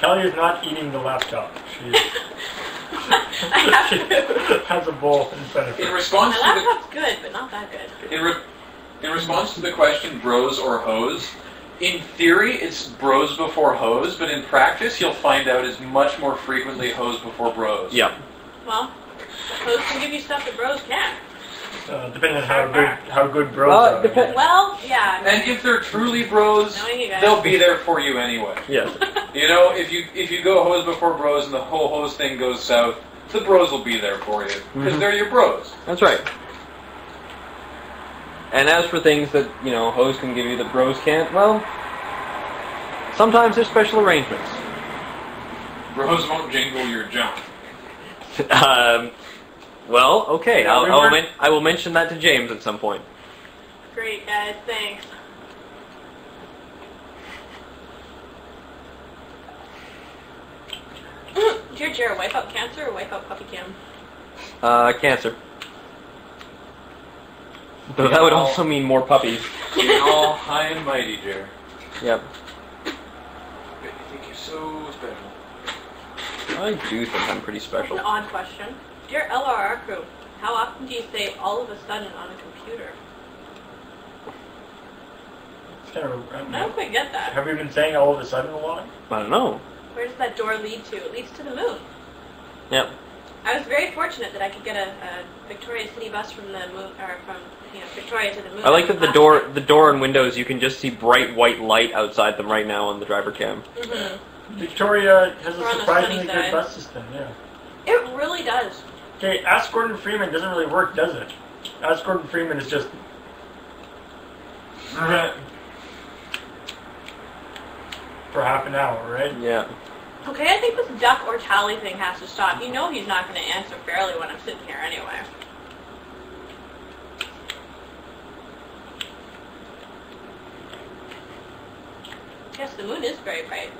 Kelly is not eating the laptop. She has a bowl in front of her. In response My to the laptop's good, but not that good. in response to the question, bros or hoes, in theory it's bros before hoes, but in practice you'll find out it's much more frequently hoes before bros. Yeah. Well, hoes can give you stuff that bros can't. Depending on how good bros are. Well, yeah. And if they're truly bros, Knowing you guys. they'll be there for you anyway. Yes. You know, if you go hoes before bros and the whole hose thing goes south, the bros will be there for you because they're your bros. That's right. And as for things that, hoes can give you that bros can't, well, sometimes there's special arrangements. Bros won't jingle your junk. Well, okay. Yeah, I will mention that to James at some point. Great, guys. Thanks. Dear Jared, wipe out cancer or wipe out puppy cam? Cancer. Though that would also mean more puppies. You're all high and mighty, Jer. Yep. But you think you're so special. I do think I'm pretty That's special. an odd question. Dear LRR crew, how often do you say all of a sudden on a computer? It's kind of, I don't quite get that. have we been saying all of a sudden a lot? I don't know. Where does that door lead to? It leads to the moon. Yep. I was very fortunate that I could get a Victoria City bus from the moon, or from Victoria to the moon. I like that the door and windows, you can just see bright white light outside them right now on the driver cam. Mm-hmm. Victoria has We're a on the surprisingly sunny good side. bus system, yeah. It really does. Okay, Ask Gordon Freeman doesn't really work, does it? Ask Gordon Freeman is just... for half an hour, right? Yeah. Okay, I think this duck or tally thing has to stop. You know he's not going to answer fairly when I'm sitting here anyway. Yes, the moon is very bright.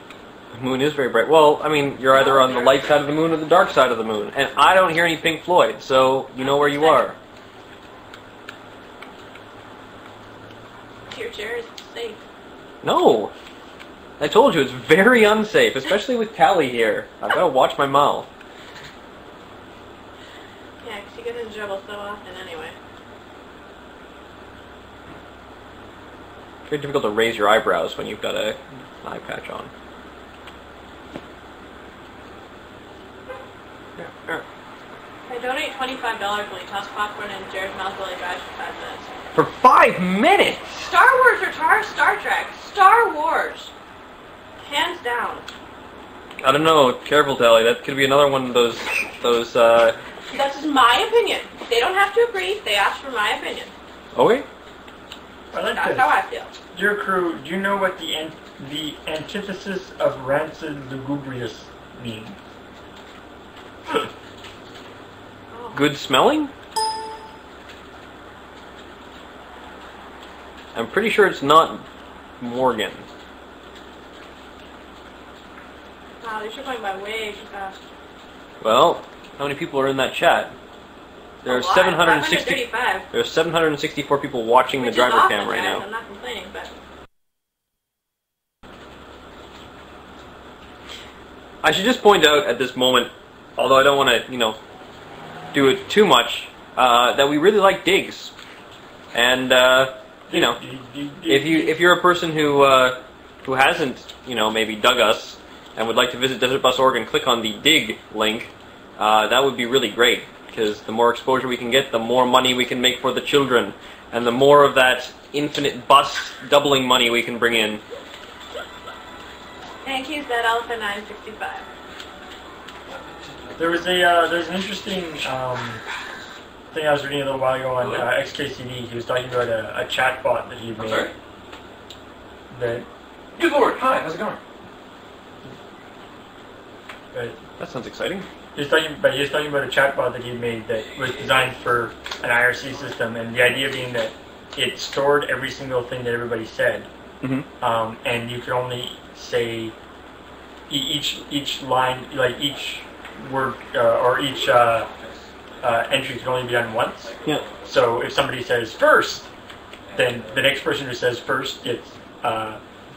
The moon is very bright. Well, I mean, you're either on the light side of the moon or the dark side of the moon. And I don't hear any Pink Floyd, so you know where you are. Your chair is safe. No. I told you, it's very unsafe, especially with Callie here. I've got to watch my mouth. Yeah, 'cause you get into trouble so often anyway. It's very difficult to raise your eyebrows when you've got an eye patch on. I donate $25 when you toss popcorn in Jared's mouth while he drives for 5 minutes. For 5 minutes? Star Wars or Star Trek? Star Wars. Hands down. I don't know. Careful, Tally. That could be another one of those. That's just my opinion. They don't have to agree. They ask for my opinion. Okay. I like That's this. how I feel. Dear crew, do you know what the antithesis of rancid lugubrious means? Good smelling? I'm pretty sure it's not Morgan. Wow, these are going by way too fast. Well, how many people are in that chat? There are 760. 535. There are 764 people watching the Which is driver awesome, cam right guys. now. I'm not complaining, but I should just point out at this moment, although I don't want to, do it too much, that we really like digs, and if you're a person who hasn't maybe dug us and would like to visit Desert Bus Oregon, click on the dig link. That would be really great, because the more exposure we can get, the more money we can make for the children, and the more of that infinite bus doubling money we can bring in. Yankees that Alpha 965. There's an interesting thing I was reading a little while ago on XKCD. He was talking about a chatbot that he made. Sorry? That, Good Lord, hi, how's it going? That sounds exciting. he was talking about a chatbot that he made that was designed for an IRC system, and the idea being that it stored every single thing that everybody said, and you could only say each line, like each word or each entry can only be done once. Yeah. So if somebody says first, then the next person who says first gets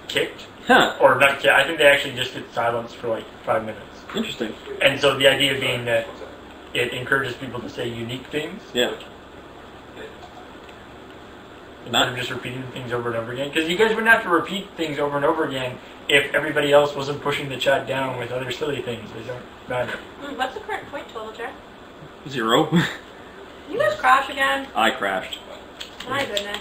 kicked. Huh. Or not kicked. I think they actually just get silenced for like 5 minutes. Interesting. And so the idea being that it encourages people to say unique things. Yeah. Instead of just repeating things over and over again. Because you guys wouldn't have to repeat things over and over again if everybody else wasn't pushing the chat down with other silly things. They don't matter. What's the current point total, Jared? 0. You guys crash again? I crashed. My goodness.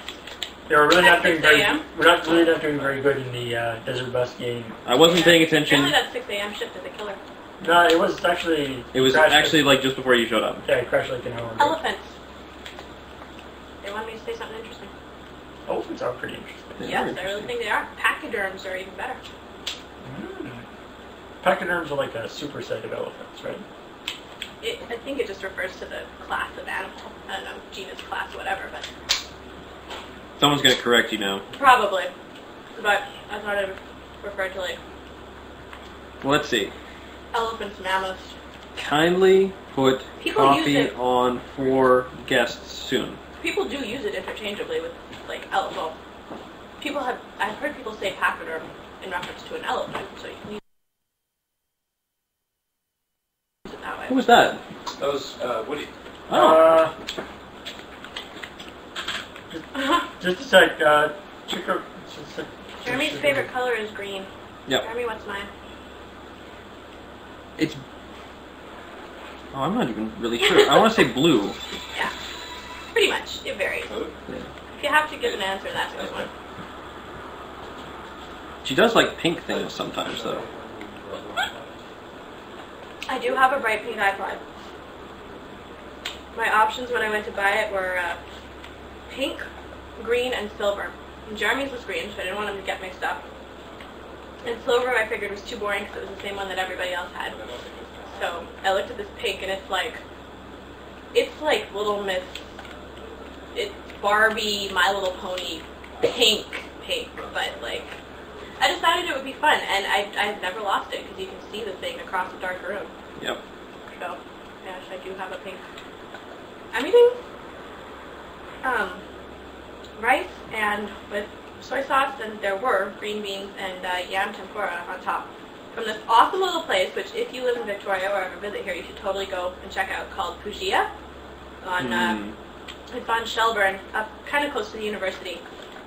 Yeah, we're really not doing 6 very. a.m.? We're not really not doing very good in the Desert Bus game. I wasn't paying attention. Apparently that 6 a.m. shift is a killer. No, it was actually. It was crashed actually like just before you showed up. Yeah, it crashed like an hour ago. Elephants. They wanted me to say something interesting. Elephants are pretty interesting. Yes, I really think they are. Pachyderms are even better. Pachyderms are like a superset of elephants, right? I think it just refers to the class of animal. I don't know, genus, class, whatever, but Someone's gonna correct you now. probably. But I thought it referred to like Well, let's see. elephants, mammoths. Kindly put People coffee use it. on for guests soon. People do use it interchangeably with like elephant. I've heard people say pachyderm in reference to an elephant, so you can use it that way. Who was that? That was Woody. Oh. Just a sec. Check out. Just a sec. Jeremy's favorite color is green. Yep. Jeremy, what's mine? It's. Oh, I'm not even really sure. I want to say blue. Yeah. Pretty much. It varies. Yeah. If you have to give an answer, that's a good one. She does like pink things sometimes, though. I do have a bright pink iPod. My options when I went to buy it were pink, green, and silver. And Jeremy's was green, so I didn't want him to get mixed up. And silver I figured was too boring because it was the same one that everybody else had. So I looked at this pink, and it's like Little Miss, it's Barbie, My Little Pony, pink, but like, I decided it would be fun, and I've never lost it because you can see the thing across a dark room. Yep. So, yes, I do have a pink. I'm eating rice and with soy sauce, and there were green beans and yam tempura on top from this awesome little place, which if you live in Victoria or ever visit here, you should totally go and check out, called Pujia. It's on Shelburne, up kind of close to the university.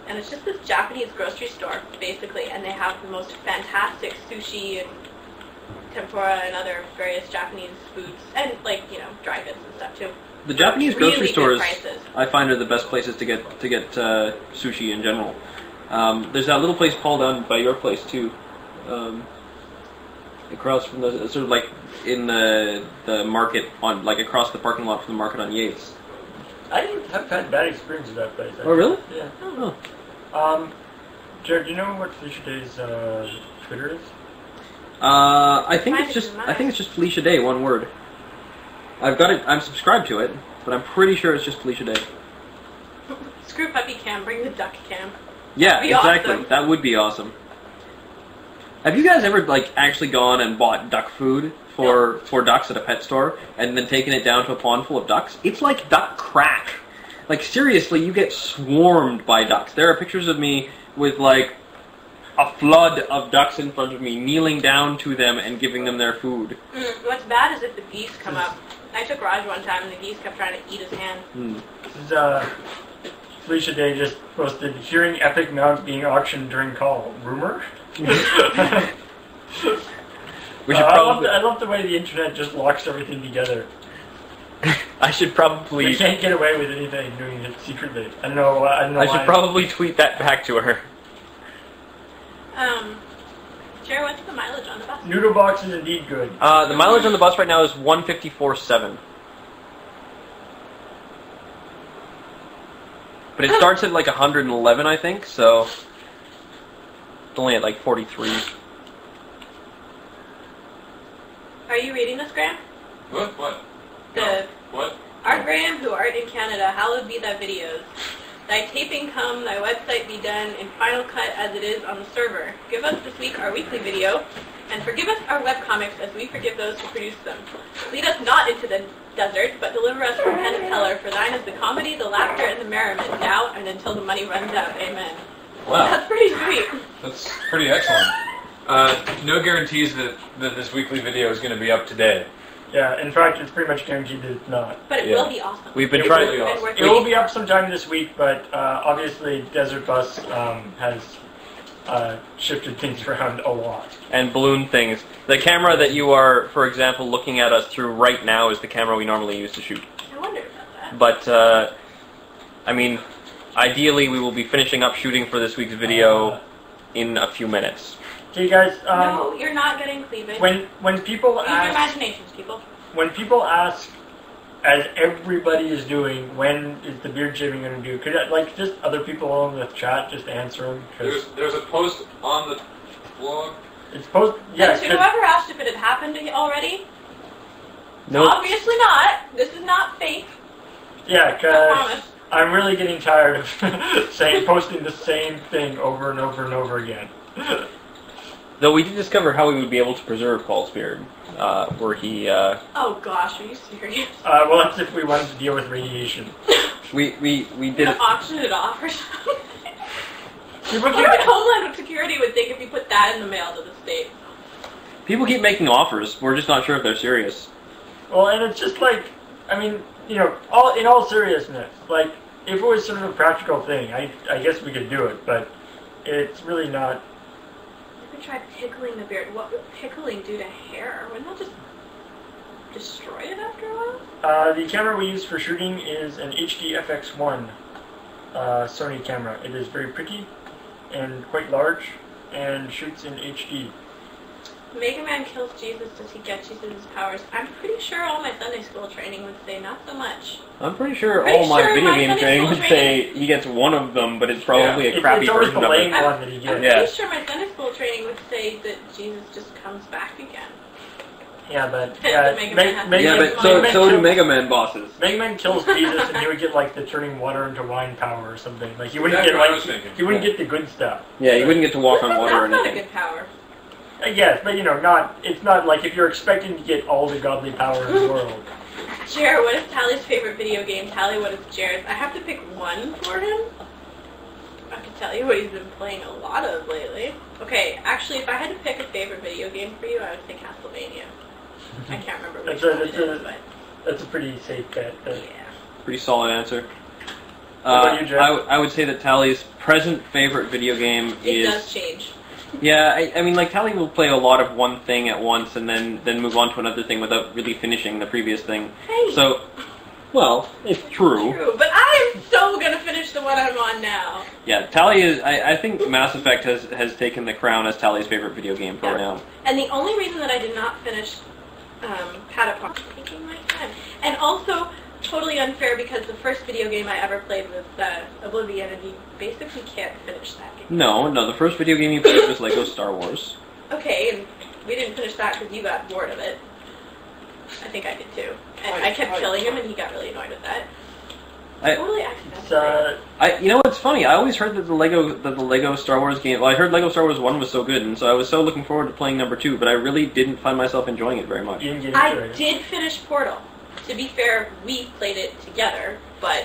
And it's just this Japanese grocery store, basically, and they have the most fantastic sushi and tempura and other various Japanese foods, and like, you know, dry goods and stuff too. The Japanese Really grocery good stores, prices. I find, are the best places to get sushi in general. There's that little place, Paul, down by your place too, across from the sort of like in the market on like across the parking lot from the market on Yates. I have had bad experience with that place. Oh, really? Yeah. Oh. Jared, do you know what Felicia Day's Twitter is? I think it's just Felicia Day, one word. I've got it. I'm subscribed to it, but I'm pretty sure it's just Felicia Day. Screw puppy cam, bring the duck cam. Yeah, That'd be exactly. awesome. That would be awesome. Have you guys ever like actually gone and bought duck food for ducks at a pet store and then taken it down to a pond full of ducks? It's like duck crack. Like seriously, you get swarmed by ducks. There are pictures of me with like a flood of ducks in front of me, kneeling down to them and giving them their food. What's bad is if the geese come up. I took Raj one time and the geese kept trying to eat his hand. This is, Felicia Day just posted, hearing epic mount being auctioned during call. Rumor? We should probably. I love the way the internet just locks everything together. I should probably. You can't get away with anything doing it secretly. I don't know I should why. probably tweet that back to her. Jared, what's the mileage on the bus? Noodle box is indeed good. The mileage on the bus right now is 154.7. But it starts at like 111, I think, so it's only at like 43. Are you reading this, Graham? What? What? Art Graham, who art in Canada, hallowed be thy videos. Thy taping come, thy website be done, in final cut as it is on the server. Give us this week our weekly video, and forgive us our webcomics as we forgive those who produce them. Lead us not into the desert, but deliver us from pen and teller, for thine is the comedy, the laughter, and the merriment, now and until the money runs out. Amen. Wow. That's pretty sweet. That's That's pretty excellent. No guarantees that this weekly video is going to be up today. Yeah, in fact, it's pretty much guaranteed that it's not. But it will be awesome. We've been It trying. will be awesome. It will be up sometime this week, but obviously Desert Bus has shifted things around a lot. And balloon things. The camera that you are, for example, looking at us through right now is the camera we normally use to shoot. I wondered about that. But, I mean, ideally we will be finishing up shooting for this week's video in a few minutes. Okay, guys. No, you're not getting cleavage. When people Use your ask, imaginations, people. when people ask, as everybody is doing, when is the beard shaving going to do? Could just other people on the chat just answer them? There's a post on the blog. It's post. Yeah. And to whoever asked if it had happened already, Nope. obviously not. This is not fake. Yeah, I because promise. I'm really getting tired of posting the same thing over and over and over again. Though we did discover how we would be able to preserve Paul's beard, were he, Oh gosh, are you serious? Well, that's if we wanted to deal with radiation. we You're did gonna it. auction it off or something? People I keep, wonder what Homeland Security would think if you put that in the mail to the state. People keep making offers. We're just not sure if they're serious. well, and it's just like, I mean, in all seriousness, like, if it was sort of a practical thing, I guess we could do it, but it's really not. You could try pickling the beard. What would pickling do to hair? Wouldn't that just destroy it after a while? The camera we use for shooting is an HD FX1 Sony camera. It is very pretty and quite large and shoots in HD. Mega Man kills Jesus. Does he get Jesus' powers? I'm pretty sure all my Sunday school training would say not so much. I'm pretty sure Pretty all my sure video my game Sunday training school would say he gets one of them, but it's probably a crappy it's always version the of lame it. one that he I'm gets. Yeah. pretty sure my Sunday school training would say that Jesus just comes back again. Yeah, but Mega Man has to Yeah, Mega but Man so do Mega Man bosses. Mega Man kills Jesus, and he would get like the turning water into wine power or something. Like he wouldn't Exactly what I was get thinking. he wouldn't get the good stuff. Yeah, you wouldn't get to walk on water or That's not a anything. good power. Yes, but it's not like if you're expecting to get all the godly power in the world. Jared, what is Tally's favorite video game? Tally, what is Jared's? I have to pick one for him. I can tell you what he's been playing a lot of lately. Okay, actually, if I had to pick a favorite video game for you, I would say Castlevania. I can't remember which one it is, but That's a pretty safe bet. yeah. Pretty solid answer. What about you, Jared? I would say that Tally's present favorite video game It is... does change. Yeah, I mean, like, Tally will play a lot of one thing at once and then move on to another thing without really finishing the previous thing. Hey! So, well, it's true. True, but I am so gonna finish the one I'm on now. Yeah, Tally is... I think Mass Effect has taken the crown as Tally's favorite video game for now. And the only reason that I did not finish Patapon is taking my time. And also, totally unfair because the first video game I ever played was Oblivion, and you basically can't finish that game. No, the first video game you played was Lego Star Wars. Okay, and we didn't finish that because you got bored of it. I think I did too. And I kept killing him, and he got really annoyed with that. Totally accidentally. You know what's funny? I always heard that the Lego Star Wars game. Well, I heard Lego Star Wars 1 was so good, and so I was so looking forward to playing number 2. But I really didn't find myself enjoying it very much. You didn't get into I it. did finish Portal. To be fair, we played it together, but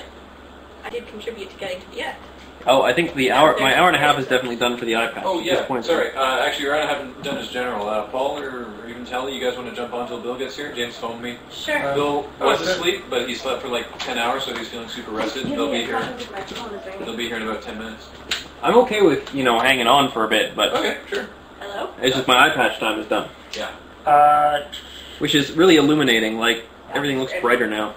I did contribute to getting to the end. Oh, I think my hour and a half is definitely done for the iPad. Oh at this yeah, point. sorry. Actually, your I haven't done as general. Paul or even Tally, you guys want to jump on until Bill gets here? James phoned me. Sure. Bill was asleep, but he slept for like 10 hours, so he's feeling super rested. They'll be here. They'll be here in about 10 minutes. I'm okay with hanging on for a bit, but Okay, sure. Hello? it's just my iPad time is done, Yeah. which is really illuminating. Like everything looks brighter now.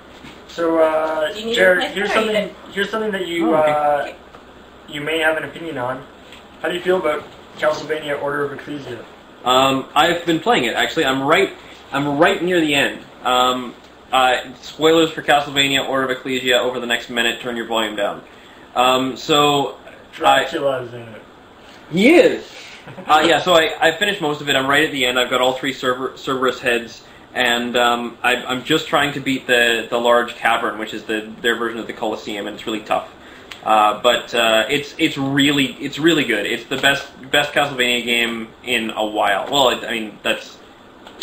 So, Do you need Jared, a place to write here's something that you okay. you may have an opinion on. How do you feel about Castlevania Order of Ecclesia? I've been playing it actually. I'm right near the end. Spoilers for Castlevania Order of Ecclesia over the next minute. Turn your volume down. Dracula's in it. He is. Yeah, so I finished most of it. I'm right at the end. I've got all 3 Cerberus heads, and I'm just trying to beat the large cavern, which is their version of the Colosseum, and it's really tough. But it's really good. It's the best Castlevania game in a while. Well,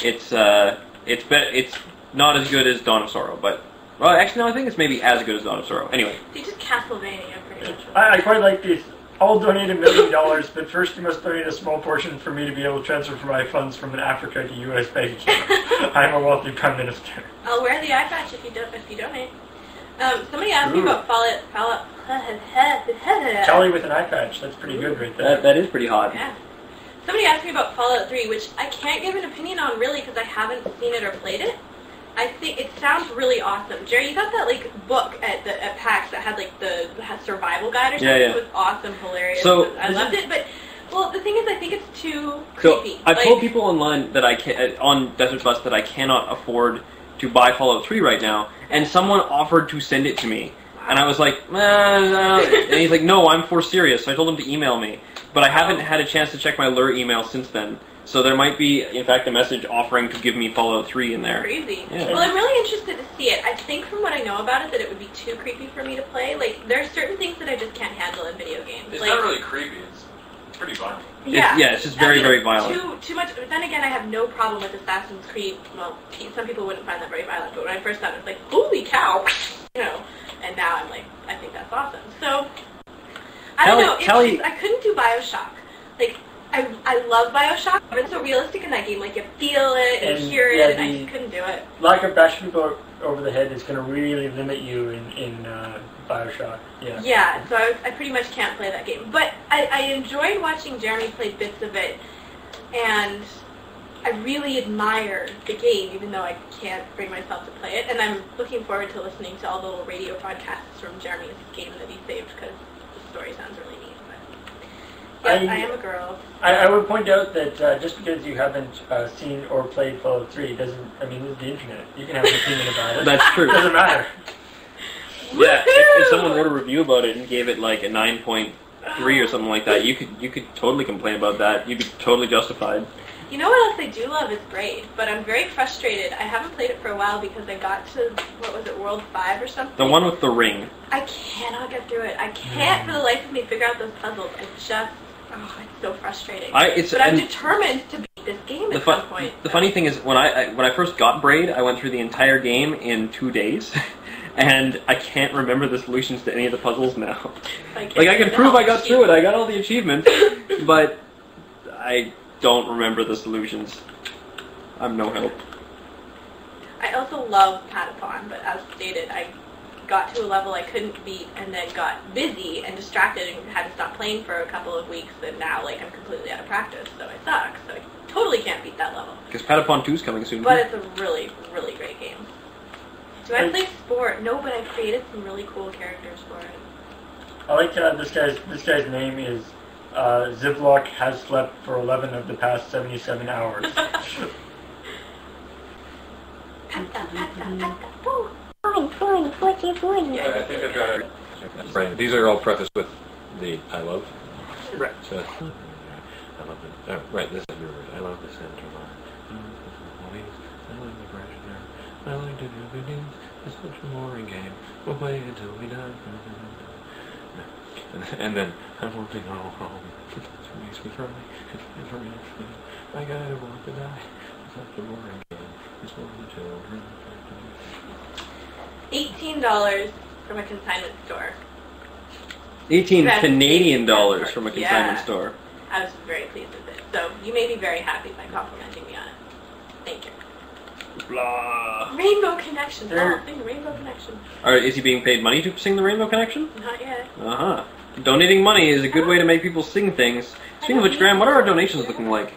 it's not as good as Dawn of Sorrow, but actually no, I think it's maybe as good as Dawn of Sorrow. Anyway, See, just Castlevania, pretty much. I quite like this. I'll donate $1 million, but first you must donate a small portion for me to be able to transfer my funds from an Africa to U.S. bank account. I'm a wealthy prime minister. I'll wear the eye patch if you donate. Somebody asked me about Fallout. Kelly with an eye patch. That's pretty good right there. That is pretty hot. Yeah. Somebody asked me about Fallout 3, which I can't give an opinion on really because I haven't seen it or played it. I think it sounds really awesome. Jerry, you got that book at PAX that had the survival guide or something. Yeah. It was awesome, hilarious. So I loved it, but the thing is, I think it's too So creepy. I've told people online that on Desert Bus that I cannot afford to buy Fallout 3 right now, and someone offered to send it to me, and I was like, and he's like, no, I'm for serious. So I told him to email me, but I haven't had a chance to check my lure email since then. So there might be, in fact, a message offering to give me Fallout 3 in there. Crazy. Yeah. Well, I'm really interested to see it. I think from what I know about it that it would be too creepy for me to play. There are certain things that I just can't handle in video games. It's not really creepy. It's pretty violent. Yeah. It's just very, very violent. Too much. But then again, I have no problem with Assassin's Creed. Well, some people wouldn't find that very violent, but when I first saw it, it's like, holy cow, And now I'm like, I think that's awesome. So I don't know. I couldn't do BioShock. I love BioShock, but it's so realistic in that game. You feel it and hear it, and I just couldn't do it. Lack of bashing people over the head is going to really limit you in BioShock. Yeah. Yeah, so I pretty much can't play that game. But I enjoyed watching Jeremy play bits of it, and I really admire the game, even though I can't bring myself to play it. And I'm looking forward to listening to all the little radio podcasts from Jeremy's game that he saved, because the story sounds really neat. But yes, I am a girl. I would point out that just because you haven't seen or played Fallout 3 doesn't, this is the internet. You can have an opinion about it. That's true. It doesn't matter. Yeah, if someone wrote a review about it and gave it a 9.3 or something like that, you could totally complain about that. You'd be totally justified. You know what else I do love is Braid, but I'm very frustrated. I haven't played it for a while because I got to, World 5 or something? The one with the ring. I cannot get through it. I can't for the life of me figure out those puzzles. It's so frustrating. But I'm determined to beat this game at some point. The funny thing is, when I first got Braid, I went through the entire game in 2 days. And I can't remember the solutions to any of the puzzles now. I can prove I got through it. I got all the achievements, but I don't remember the solutions. I'm no help. I also love Patapon, but as stated, I got to a level I couldn't beat and then got busy and distracted and had to stop playing for a couple of weeks, and now I'm completely out of practice, so I suck. So I totally can't beat that level. Because Patapon 2 is coming soon. But it's a really, really great game. Do I play sport? No, but I created some really cool characters for it. I like this guy's name is Zivlok has slept for 11 of the past 77 hours. Yeah, I think I've got it. Right. These are all prefaced with the I love. Right. So, I love it. Oh, right, this is yours. I love the center line. I love the brush there. I like to do good news. It's such a boring game. We'll play until we die. And then I won't be all home. It makes me cry. I gotta want to die. It's such a boring game. It's for the children. $18 from a consignment store. 18 Canadian dollars from a consignment store. I was very pleased with it. So you made me very happy by complimenting me on it. Thank you. Blah. Rainbow Connection. Sing Rainbow Connection. Alright, is he being paid money to sing the Rainbow Connection? Not yet. Uh-huh. Donating money is a good way to make people sing things. Speaking of which, Graham, what are our donations looking like?